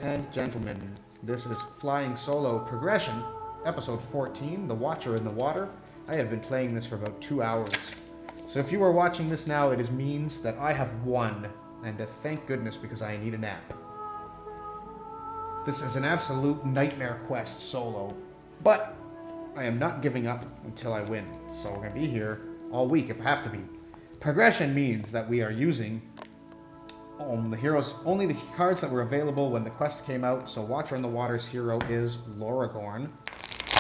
and gentlemen, this is Flying Solo Progression, episode 14, The Watcher in the Water. I have been playing this for about 2 hours. So if you are watching this now, it means that I have won, and thank goodness, because I need a nap. This is an absolute nightmare quest solo, but I am not giving up until I win, so we're going to be here all week if I have to be. Progression means that we are using the heroes, only the cards that were available when the quest came out. So Watcher in the Water's hero is Loragorn.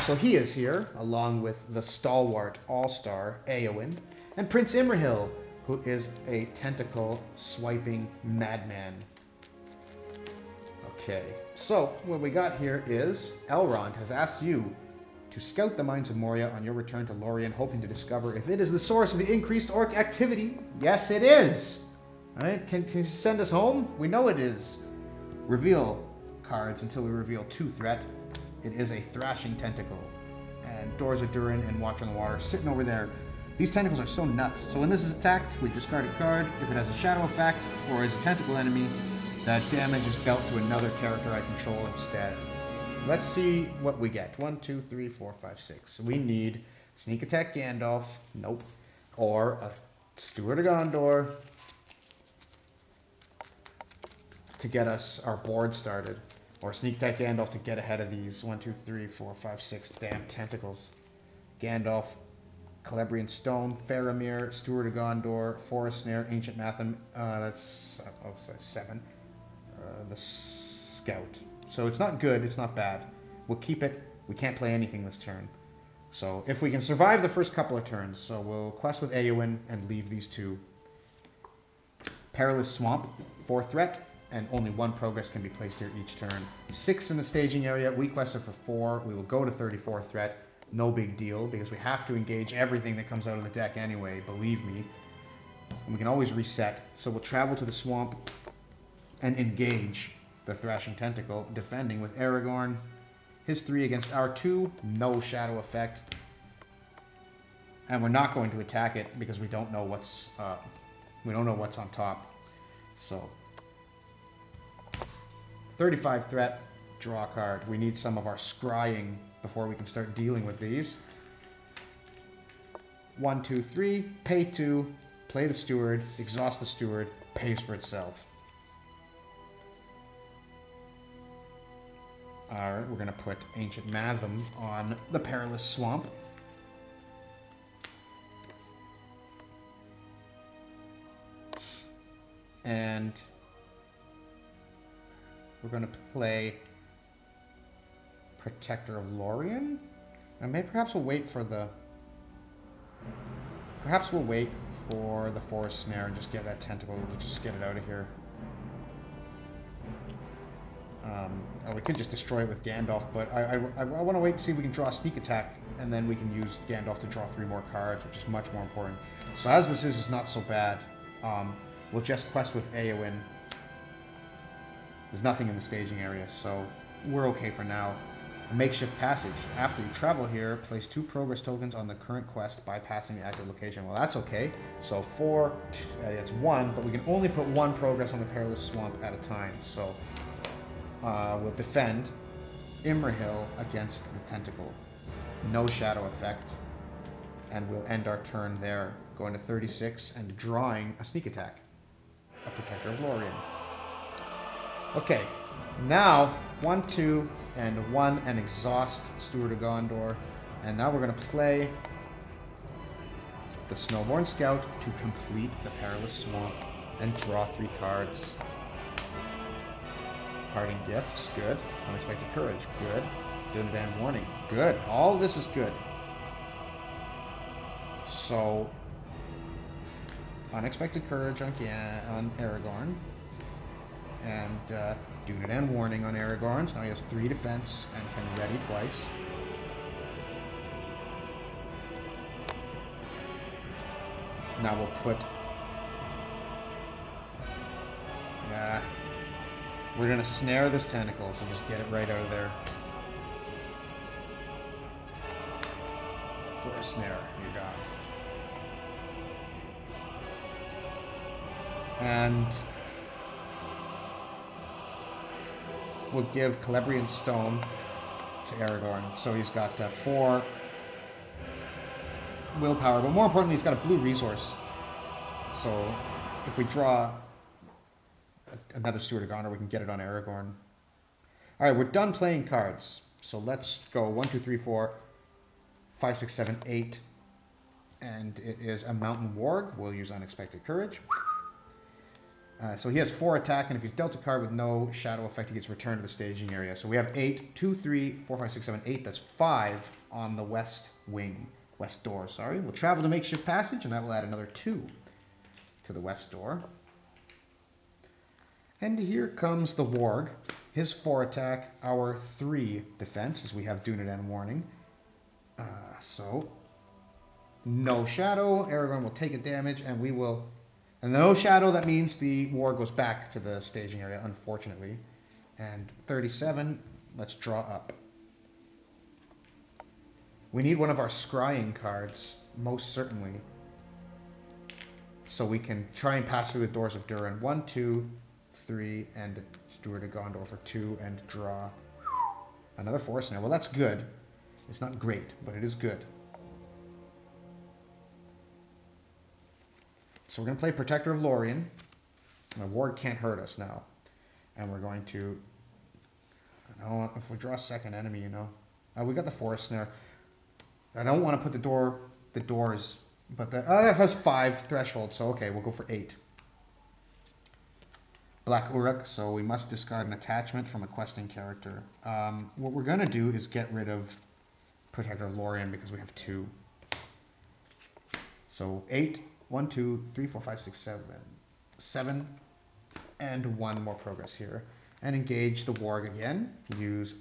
So he is here, along with the stalwart all-star Éowyn, and Prince Imrahil, who is a tentacle-swiping madman. Okay, so what we got here is Elrond has asked you to scout the mines of Moria on your return to Lorien, hoping to discover if it is the source of the increased orc activity. Yes, it is! Alright, can you send us home? We know it is. Reveal cards until we reveal 2 threat. It is a thrashing tentacle. And Doors of Durin and Watcher in the Water sitting over there. These tentacles are so nuts. So when this is attacked, we discard a card. If it has a shadow effect or is a tentacle enemy, that damage is dealt to another character I control instead. Let's see what we get. 1, 2, 3, 4, 5, 6. We need Sneak Attack Gandalf. Nope. Or a Steward of Gondor to get us our board started. Or Sneak Attack Gandalf to get ahead of these 1, 2, 3, 4, 5, 6 damn tentacles. Gandalf, Celebrian Stone, Faramir, Steward of Gondor, Forest Snare, Ancient Matham. That's 7. The Scout. So it's not good, it's not bad. We'll keep it. We can't play anything this turn. So if we can survive the first couple of turns, so we'll quest with Éowyn and leave these 2. Perilous Swamp, 4 threat, and only 1 progress can be placed here each turn. 6 in the staging area, we quested for 4. We will go to 34 threat. No big deal, because we have to engage everything that comes out of the deck anyway, believe me. And we can always reset. So we'll travel to the swamp and engage the Thrashing Tentacle, defending with Aragorn. His 3 against our 2, no shadow effect. And we're not going to attack it because we don't know what's on top. So 35 threat, draw a card. We need some of our scrying before we can start dealing with these. 1, 2, 3, pay 2, play the Steward, exhaust the Steward, pays for itself. Alright, we're going to put Ancient Matham on the Perilous Swamp. And we're going to play Protector of Lorien. And maybe perhaps we'll wait for the... Perhaps we'll wait for the Forest Snare and just get that tentacle. We'll just get it out of here. Or we could just destroy it with Gandalf, but I want to wait and see if we can draw a Sneak Attack, and then we can use Gandalf to draw 3 more cards, which is much more important. So as this is not so bad. We'll just quest with Éowyn. There's nothing in the staging area, so we're okay for now. A makeshift passage. After you travel here, place 2 progress tokens on the current quest, bypassing the active location. Well, that's okay. So 4, it's 1, but we can only put 1 progress on the Perilous Swamp at a time. So we'll defend Imrahil against the Tentacle. No shadow effect. And we'll end our turn there, going to 36 and drawing a Sneak Attack. A Protector of Lorien. Okay, now 1, 2, and 1 and exhaust Steward of Gondor. And now we're going to play the Snowborn Scout to complete the Perilous Swamp and draw 3 cards. Parting Gifts, good. Unexpected Courage, good. Dunban Warning, good. All of this is good. So, Unexpected Courage on Aragorn. And Dunedain Warning on Aragorn. So now he has 3 defense and can ready twice. Now we'll put... we're going to snare this tentacle, so just get it right out of there. For a snare, you got it. And will give Celebrian Stone to Aragorn. So he's got 4 willpower, but more importantly, he's got a blue resource. So if we draw another Steward of Gondor, we can get it on Aragorn. All right, we're done playing cards. So let's go 1, 2, 3, 4, 5, 6, 7, 8. And it is a Mountain Warg. We'll use Unexpected Courage. So he has 4 attack, and if he's dealt a card with no shadow effect, he gets returned to the staging area. So we have 8, 2, 3, 4, 5, 6, 7, 8. That's 5 on the west wing, west door, sorry. We'll travel to Makeshift Passage, and that will add another 2 to the west door. And here comes the Warg. His 4 attack, our 3 defense, as we have Dunedain Warning. So, no shadow. Aragorn will take a damage, and we will... And no shadow, that means the war goes back to the staging area, unfortunately. And 37, let's draw up. We need one of our scrying cards, most certainly. So we can try and pass through the doors of Durin. 1, 2, 3, and Steward of Gondor for 2, and draw another Forest Snare. Well, that's good. It's not great, but it is good. So we're going to play Protector of Lorien. The Warg can't hurt us now. And we're going to... I don't want, if we draw a second enemy, you know. We got the Forest Snare. I don't want to put the doors... But that has 5 threshold, so okay, we'll go for 8. Black Uruk, so we must discard an attachment from a questing character. What we're going to do is get rid of Protector of Lorien because we have 2. So 8... 1, 2, 3, 4, 5, 6, 7. 7. And 1 more progress here. And engage the Warg again. Use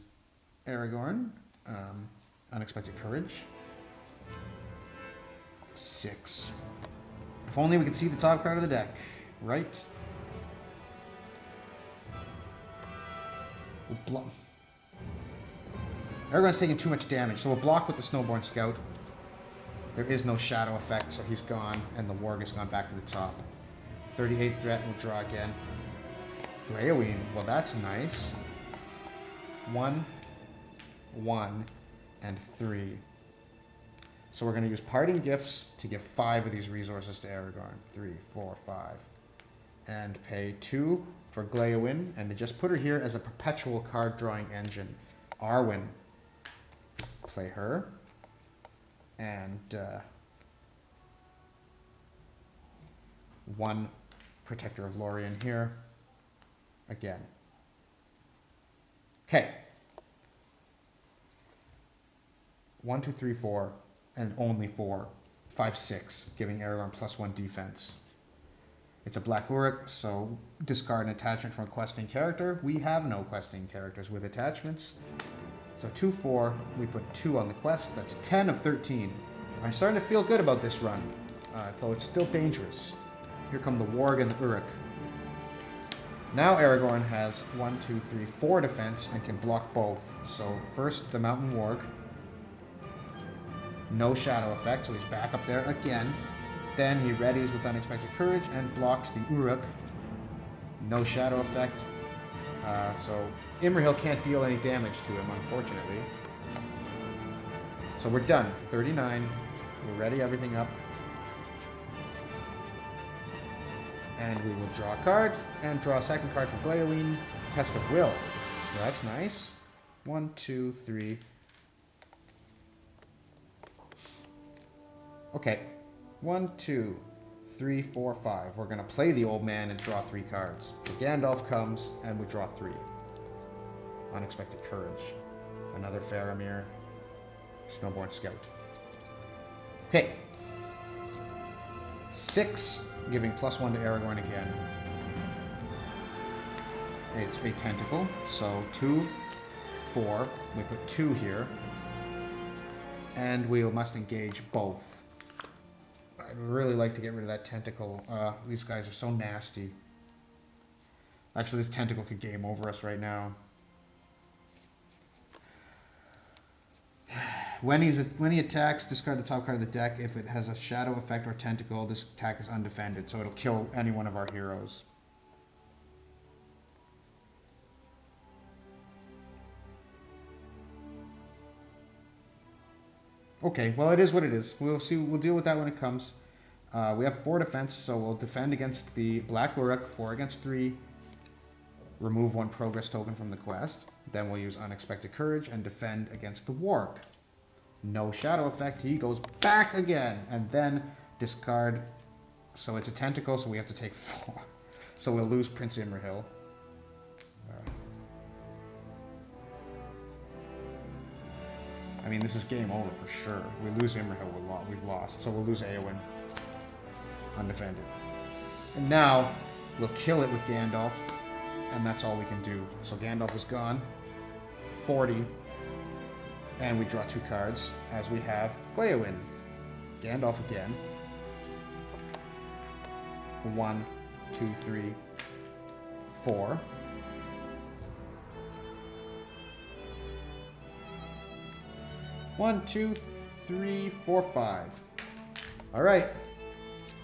Aragorn. Unexpected Courage. 6. If only we could see the top card of the deck. Right? We'll Aragorn's taking too much damage, so we'll block with the Snowborn Scout. There is no shadow effect, so he's gone, and the Warg has gone back to the top. 38th threat, we'll draw again. Glaowen, well that's nice. 1, 1, and 3. So we're going to use Parting Gifts to give 5 of these resources to Aragorn. 3, 4, 5. And pay 2 for Glaowen, and to just put her here as a perpetual card drawing engine. Arwen, play her. And 1 Protector of Lorien here. Again. Okay. 1, 2, 3, 4, and only 4. 5, 6, giving Aragorn +1 defense. It's a Black Uruk, so discard an attachment from a questing character. We have no questing characters with attachments. So 2, 4, we put 2 on the quest. That's 10 of 13. I'm starting to feel good about this run, though it's still dangerous. Here come the Warg and the Uruk. Now Aragorn has 1, 2, 3, 4 defense and can block both. So first the Mountain Warg. No shadow effect, so he's back up there again. Then he readies with Unexpected Courage and blocks the Uruk. No shadow effect. So Imrahil can't deal any damage to him, unfortunately. So we're done. 39. We'll ready everything up. And we will draw a card, and draw a second card for Glaowen. Test of Will. So that's nice. 1, 2, 3. Okay. 1, 2, 3, 4, 5. We're going to play the old man and draw 3 cards. So Gandalf comes, and we draw 3. Unexpected Courage. Another Faramir. Snowborn Scout. Okay. 6, giving +1 to Aragorn again. It's a tentacle, so 2, 4. We put 2 here. And we must engage both. I'd really like to get rid of that tentacle. These guys are so nasty. Actually, this tentacle could game over us right now. When he attacks, discard the top card of the deck. If it has a shadow effect or tentacle, this attack is undefended, so it'll kill any one of our heroes. Okay, well, it is what it is. We'll see. We'll deal with that when it comes. We have 4 defense, so we'll defend against the Black Uruk, 4 against 3. Remove 1 progress token from the quest. Then we'll use Unexpected Courage and defend against the Warg. No shadow effect. He goes back again. And then discard. So it's a tentacle, so we have to take 4. So we'll lose Prince Imrahil. I mean, this is game over for sure. If we lose Imrahil, we've lost. So we'll lose Eowyn. Undefended. And now, we'll kill it with Gandalf. And that's all we can do. So Gandalf is gone. 40. And we draw 2 cards, as we have Gléowin. Gandalf again. 1, 2, 3, 4. One, 2, 3, 4, 5. All right.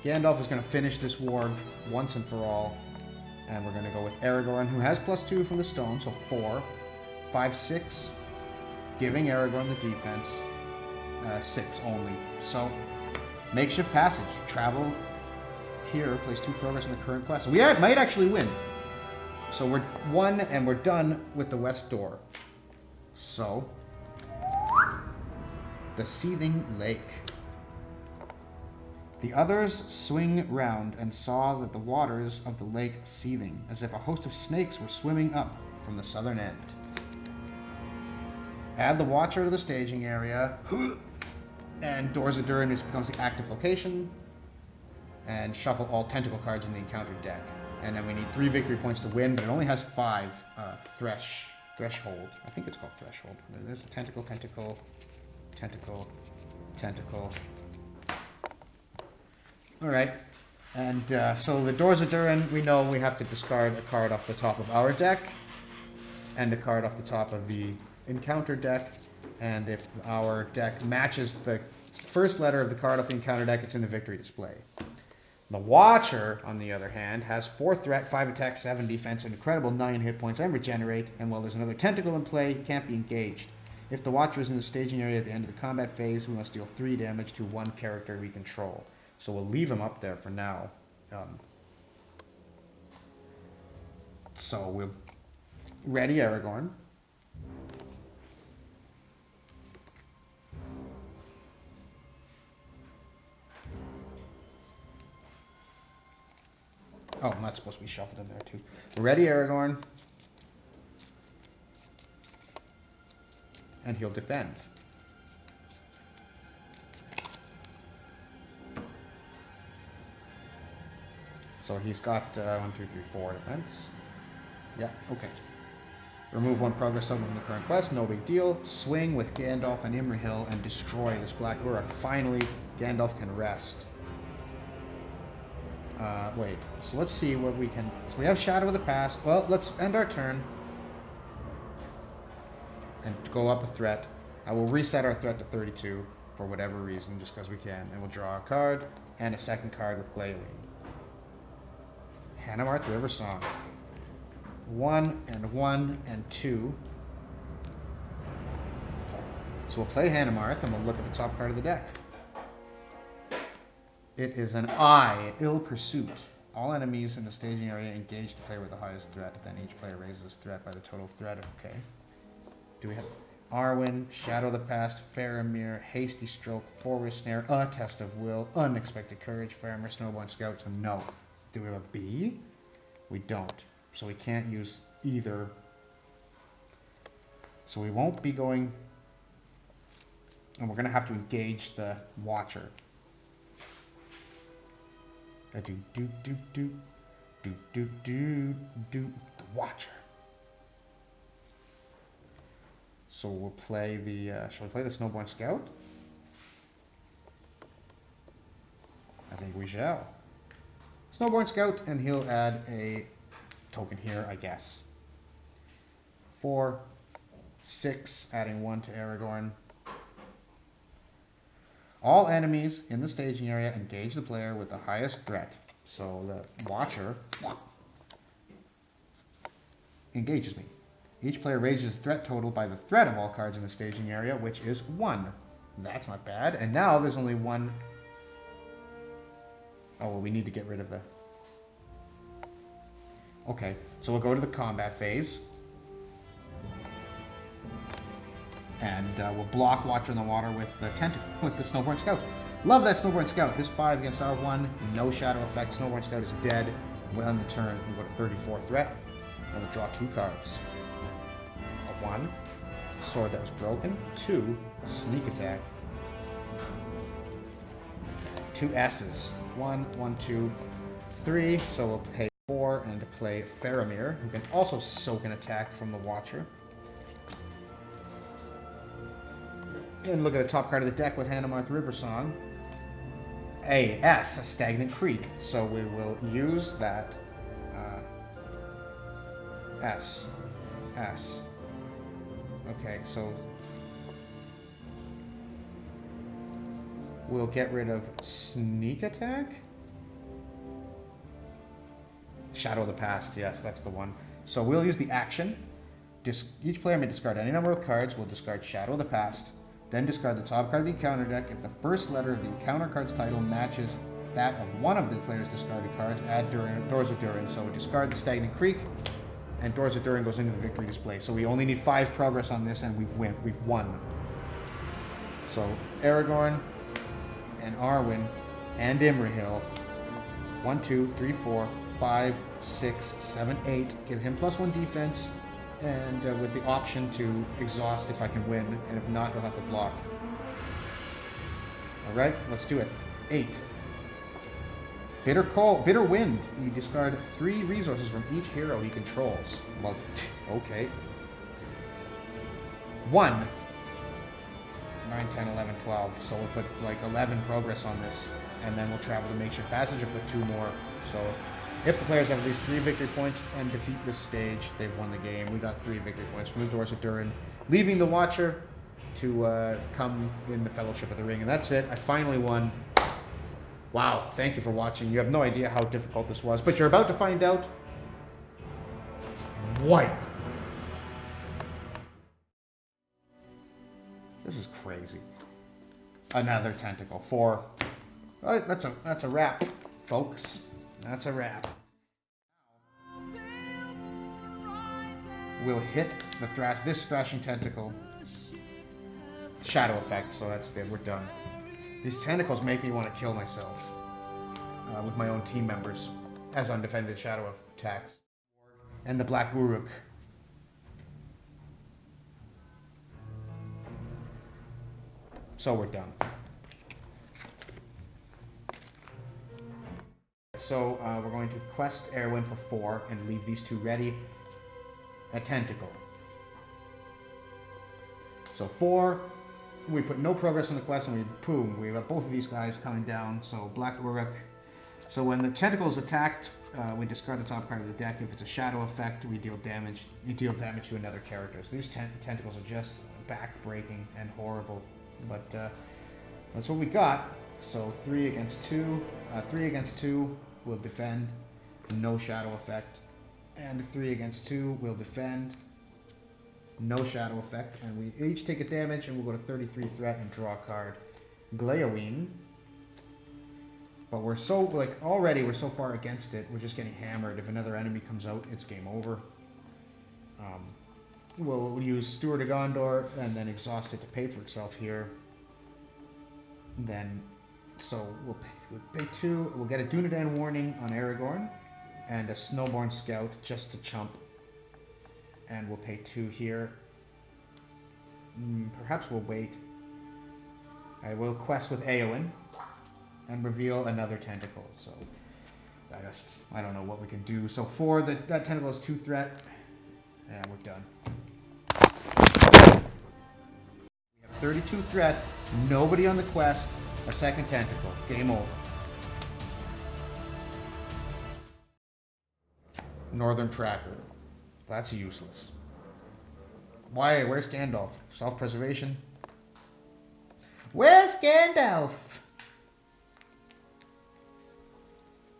Gandalf is going to finish this war once and for all. And we're going to go with Aragorn, who has +2 from the stone, so 4. 5, 6. Giving Aragorn the defense. 6 only. So, makeshift passage. Travel here, place 2 progress in the current quest. So we might actually win. So we're 1 and we're done with the west door. So, the Seething Lake. The others swing round and saw that the waters of the lake seething, as if a host of snakes were swimming up from the southern end. Add the Watcher to the staging area, and Doors of Durin becomes the active location, and shuffle all tentacle cards in the encounter deck. And then we need 3 victory points to win, but it only has 5 threshold. I think it's called threshold. There's a tentacle, tentacle, tentacle, tentacle. Alright, and so the Doors of Durin, we know we have to discard a card off the top of our deck, and a card off the top of the encounter deck, and if our deck matches the first letter of the card off the encounter deck, it's in the victory display. The Watcher, on the other hand, has 4 threat, 5 attack, 7 defense, an incredible 9 hit points, and regenerate, and while there's another tentacle in play, he can't be engaged. If the Watcher is in the staging area at the end of the combat phase, we must deal 3 damage to 1 character we control. So we'll leave him up there for now. So we'll ready Aragorn. Oh, I'm not supposed to be shuffled in there too. Ready Aragorn. And he'll defend. So he's got 1, 2, 3, 4 defense. Yeah, okay. Remove 1 progress token from the current quest, no big deal. Swing with Gandalf and Imrahil and destroy this Black Uruk. Finally, Gandalf can rest. Wait, so let's see what we can... So we have Shadow of the Past. Well, let's end our turn. And go up a threat. I will reset our threat to 32 for whatever reason, just because we can. And we'll draw a card and a second card with Gléowin. Hanumarth River Song. 1 and 1 and 2. So we'll play Hanumarth and we'll look at the top card of the deck. It is an I, Ill Pursuit. All enemies in the staging area engage the player with the highest threat. Then each player raises this threat by the total threat. Okay. Do we have Arwen, Shadow of the Past, Faramir, Hasty Stroke, Forest Snare, A Test of Will, Unexpected Courage, Faramir, Snowborn Scout? So no. Do we have a B? We don't. So we can't use either. So we won't be going... And we're going to have to engage the Watcher. The Watcher. So we'll play the, shall we play the Snowborn Scout? I think we shall. Snowborn Scout, and he'll add a token here, I guess. 4, 6, adding 1 to Aragorn. All enemies in the staging area engage the player with the highest threat. So the Watcher engages me. Each player raises threat total by the threat of all cards in the staging area, which is 1. That's not bad. And now there's only one. Oh, well, we need to get rid of the... Okay, so we'll go to the combat phase. And we'll block Watcher in the Water with the with the Snowborn Scout. Love that Snowborn Scout. His 5 against our 1, no shadow effect. Snowborn Scout is dead. Well, on the turn, we go to 34 threat. And we'll draw 2 cards. A 1, Sword that was broken. 2, Sneak Attack. 2 S's. 1, 1, 2, 3. So we'll pay 4 and to play Faramir, who can also soak an attack from the Watcher. And look at the top card of the deck with Hanamarth Riversong. A Stagnant Creek. So we will use that S. Okay, so we'll get rid of Sneak Attack. Shadow of the Past, yes, that's the one. So we'll use the action. Each player may discard any number of cards. We'll discard Shadow of the Past. Then discard the top card of the encounter deck. If the first letter of the encounter card's title matches that of one of the player's discarded cards, add Doors of Durin. So we discard the Stagnant Creek, and Doors of Durin goes into the victory display. So we only need 5 progress on this, and we've won. So Aragorn and Arwen and Imrahil. 1, 2, 3, 4, 5, 6, 7, 8. Give him +1 defense. And with the option to exhaust if I can win, and if not, he'll have to block. Alright, let's do it. 8. Bitter Wind. You discard 3 resources from each hero he controls. Well, okay. 1. 9, 10, 11, 12. So we'll put like 11 progress on this, and then we'll travel to Makeshift Passage and put 2 more. So if the players have at least 3 victory points and defeat this stage, they've won the game. We got 3 victory points from the Doors of Durin, leaving the Watcher to come in the Fellowship of the Ring. And that's it. I finally won. Wow, thank you for watching. You have no idea how difficult this was, but you're about to find out. Wipe. This is crazy. Another tentacle. 4. All right, that's a wrap, folks. That's a wrap. We'll hit this Thrashing Tentacle. Shadow effect, so that's it. We're done. These tentacles make me want to kill myself with my own team members as undefended shadow attacks. And the Black Uruk. So we're done. So we're going to quest Erwin for 4 and leave these 2 ready. A tentacle. So 4, we put no progress on the quest, and we have both of these guys coming down. So Black Uruk. So when the tentacle is attacked, we discard the top card of the deck. If it's a shadow effect, we deal damage. You deal damage to another character. So these tentacles are just back-breaking and horrible, but that's what we got. So 3 against 2. 3 against 2 will defend, no shadow effect. And 3 against 2 will defend, no shadow effect. And we each take a damage, and we'll go to 33 threat and draw a card. Glaoween. But we're so, already we're so far against it, we're just getting hammered. If another enemy comes out, it's game over. We'll use Steward of Gondor and then exhaust it to pay for itself here. Then, so we'll pay 2. We'll get a Dunedain Warning on Aragorn and a Snowborn Scout just to chump. And we'll pay 2 here. Perhaps we'll wait. I will quest with Eowyn and reveal another tentacle. So I don't know what we can do. So 4, that tentacle is 2 threat. And we're done. We have 32 threat. Nobody on the quest. A second tentacle. Game over. Northern Tracker. That's useless. Why? Where's Gandalf? Self-preservation? Where's Gandalf?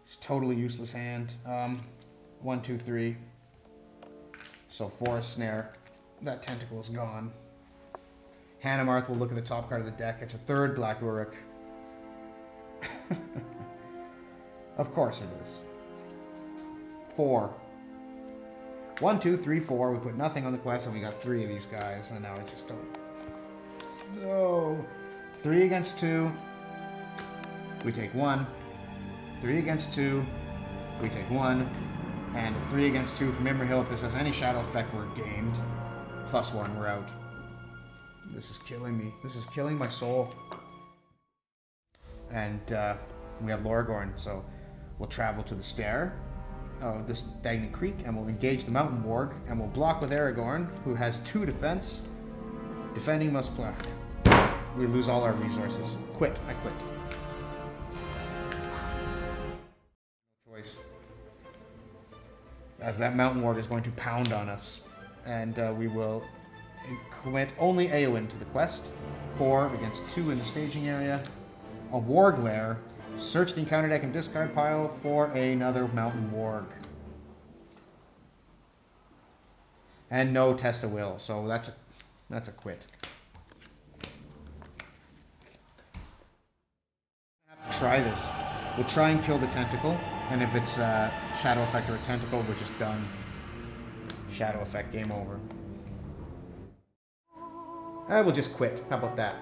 It's totally useless hand. 1, 2, 3. So 4 snare. That tentacle is gone. Hanemarth will look at the top card of the deck. It's a third Black Uruk. Of course it is. 4. 1, 2, 3, 4. We put nothing on the quest, and we got 3 of these guys, and now I just don't. No. 3 against 2. We take 1. 3 against 2. We take 1. And 3 against 2 from Imrahill. If this has any shadow effect, we're gamed. +1, we're out. This is killing me. This is killing my soul. And we have Lorgorn, so we'll travel to the stair of this stagnant creek, and we'll engage the Mountain Warg, and we'll block with Aragorn, who has 2 defense. Defending must block. We lose all our resources. Quit. I quit. No choice. As that Mountain Warg is going to pound on us. And we will commit only Eowyn to the quest. 4 against 2 in the staging area. A Warg Lair. Search the encounter deck and discard pile for another Mountain Warg. And no Test of Will, so that's a quit. Have to try this. We'll try and kill the tentacle, and if it's a shadow effect or a tentacle, we're just done. Shadow effect, game over. We'll just quit. How about that?